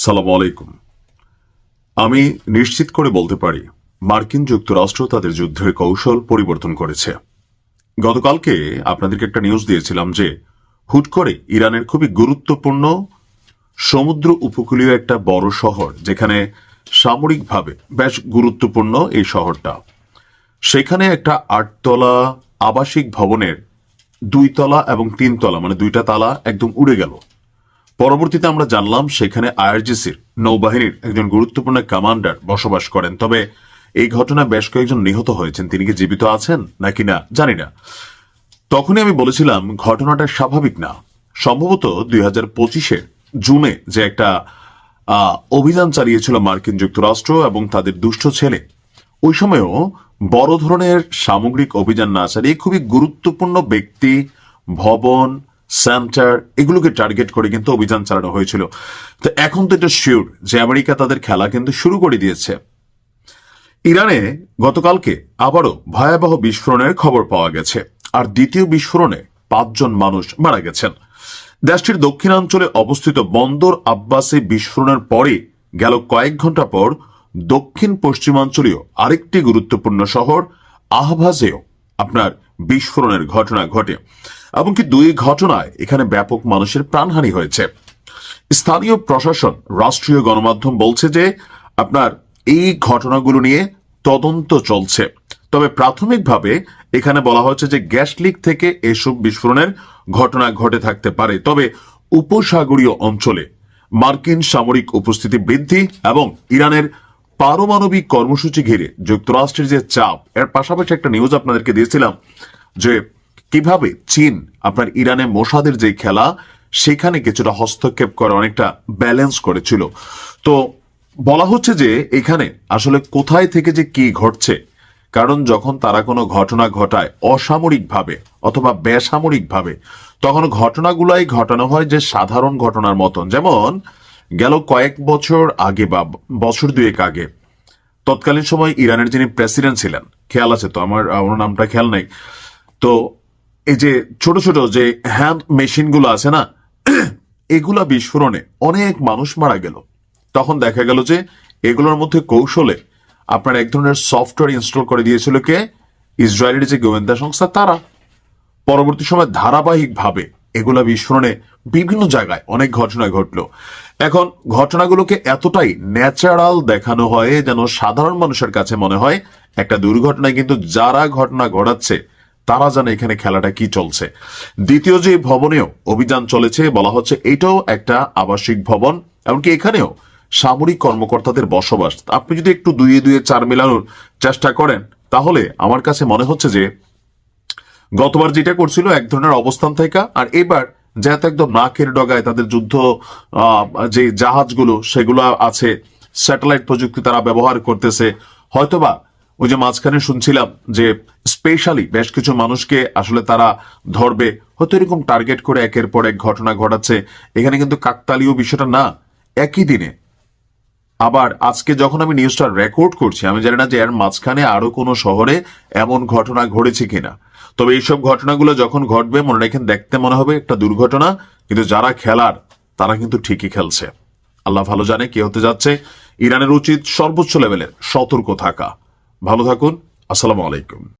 সালামু আলাইকুম। আমি নিশ্চিত করে বলতে পারি মার্কিন যুক্তরাষ্ট্র তাদের যুদ্ধের কৌশল পরিবর্তন করেছে। গতকালকে আপনাদেরকে একটা নিউজ দিয়েছিলাম যে হুট করে ইরানের খুবই গুরুত্বপূর্ণ সমুদ্র উপকূলীয় একটা বড় শহর, যেখানে সামরিকভাবে বেশ গুরুত্বপূর্ণ এই শহরটা, সেখানে একটা 8 তলা আবাসিক ভবনের 2 তলা এবং 3 তলা মানে 2টা তালা একদম উড়ে গেল। পরবর্তীতে আমরা জানলাম সেখানে আইআরজিসির নৌবাহিনীর একজন গুরুত্বপূর্ণ কমান্ডার বসবাস করেন। তবে এই ঘটনায় বেশ কয়েকজন নিহত হয়েছেন। তিনি কি জীবিত আছেন নাকি না জানি না। তখনই আমি বলেছিলাম ঘটনাটা স্বাভাবিক না। সম্ভবত 2025-এর জুনে যে একটা অভিযান চালিয়েছিল মার্কিন যুক্তরাষ্ট্র এবং তাদের দুষ্ট ছেলে, ওই সময়ও বড় ধরনের সামগ্রিক অভিযান না চালিয়ে খুবই গুরুত্বপূর্ণ ব্যক্তি, ভবন, সেন্টার এগুলোকে টার্গেট করে কিন্তু অভিযান চালানো হয়েছিল। তো এখন তো এটা শিওর যে আমেরিকা তাদের খেলা কিন্তু শুরু করে দিয়েছে। ইরানে গতকালকে আবারও ভয়াবহ বিস্ফোরণের খবর পাওয়া গেছে, আর দ্বিতীয় বিস্ফোরণে 5 জন মানুষ মারা গেছেন। দেশটির দক্ষিণাঞ্চলে অবস্থিত বন্দর আব্বাসে বিস্ফোরণের পরে গেল কয়েক ঘন্টা পর দক্ষিণ পশ্চিমাঞ্চলীয় আরেকটি গুরুত্বপূর্ণ শহর আহভাজেও আপনার বিস্ফোরণের ঘটনা ঘটে। এমনকি 2 ঘটনায় এখানে ব্যাপক মানুষের প্রাণহানি হয়েছে। স্থানীয় প্রশাসন, রাষ্ট্রীয় গণমাধ্যম বলছে যে আপনার এই ঘটনাগুলো নিয়ে তদন্ত চলছে। তবে প্রাথমিকভাবে এখানে বলা হচ্ছে যে গ্যাস লিক থেকে এসব বিস্ফোরণের ঘটনা ঘটে থাকতে পারে। তবে উপসাগরীয় অঞ্চলে মার্কিন সামরিক উপস্থিতি বৃদ্ধি এবং ইরানের পারমাণবিক কর্মসূচি ঘিরে যুক্তরাষ্ট্রের যে চাপ, এর পাশাপাশি একটা নিউজ আপনাদেরকে দিয়েছিলাম যে কিভাবে চীন আপনার ইরানে মোসাদের যে খেলা, সেখানে কিছুটা হস্তক্ষেপ করে অনেকটা ব্যালেন্স করেছিল। তো বলা হচ্ছে যে এখানে আসলে কোথায় থেকে যে কি ঘটছে, কারণ যখন তারা কোনো ঘটনা ঘটায় অসামরিকভাবে অথবা বেসামরিকভাবে, তখন ঘটনাগুলাই ঘটানো হয় যে সাধারণ ঘটনার মতন। যেমন গেল কয়েক বছর আগে বা বছর 2 আগে তৎকালীন সময় ইরানের যিনি প্রেসিডেন্ট ছিলেন, খেয়াল আছে তো? আমার নামটা খেয়াল নাই। তো এই যে ছোট ছোট যে হ্যান্ড মেশিন গুলো আছে না, এগুলা বিস্ফোরণে অনেক মানুষ মারা গেল। তখন দেখা গেল যে এগুলোর মধ্যে কৌশলে আপনার এক ধরনের সফটওয়্যার ইনস্টল করে দিয়েছিল কে? ইসরায়েলের যে গোয়েন্দা সংস্থা তারা। পরবর্তী সময় ধারাবাহিকভাবে এগুলা বিস্ফোরণে বিভিন্ন জায়গায় অনেক ঘটনা ঘটলো। এখন ঘটনাগুলোকে এতটাই ন্যাচারাল দেখানো হয় যেন সাধারণ মানুষের কাছে মনে হয় একটা দুর্ঘটনায়, কিন্তু যারা ঘটনা ঘটাচ্ছে তারা জানে এখানে খেলাটা কি চলছে। দ্বিতীয় যে ভবনেও অভিযান চলেছে, বলা হচ্ছে এটাও একটা আবাসিক ভবন, এমনকি এখানেও সামরিক কর্মকর্তাদের বসবাস। আপনি যদি একটু 2 4 মেলানোর চেষ্টা করেন, তাহলে আমার কাছে মনে হচ্ছে যে গতবার যেটা করছিল এক ধরনের অবস্থান থেকে, আর এবার যেহেতু একদম নাকের ডগায় তাদের যুদ্ধ যে জাহাজগুলো সেগুলো আছে, স্যাটেলাইট প্রযুক্তি তারা ব্যবহার করতেছে, হয়তোবা ওই যে মাঝখানে শুনছিলাম যে স্পেশালি বেশ কিছু মানুষকে আসলে তারা ধরবে, হয়তো এরকম টার্গেট করে একের পর এক ঘটনা ঘটাচ্ছে। এখানে কিন্তু কাকতালীয় বিষয়টা না। একই দিনে আবার আজকে যখন আমি নিউজটা রেকর্ড করছি, আমি জানি না যে এর মাঝখানে আরো কোনো শহরে এমন ঘটনা ঘটেছে কিনা। তবে এইসব ঘটনাগুলো যখন ঘটবে, মনে রাখেন, দেখতে মনে হবে একটা দুর্ঘটনা, কিন্তু যারা খেলার তারা কিন্তু ঠিকই খেলছে। আল্লাহ ভালো জানে কি হতে যাচ্ছে। ইরানের উচিত সর্বোচ্চ লেভেলের সতর্ক থাকা। ভালো থাকুন। আসসালামু আলাইকুম।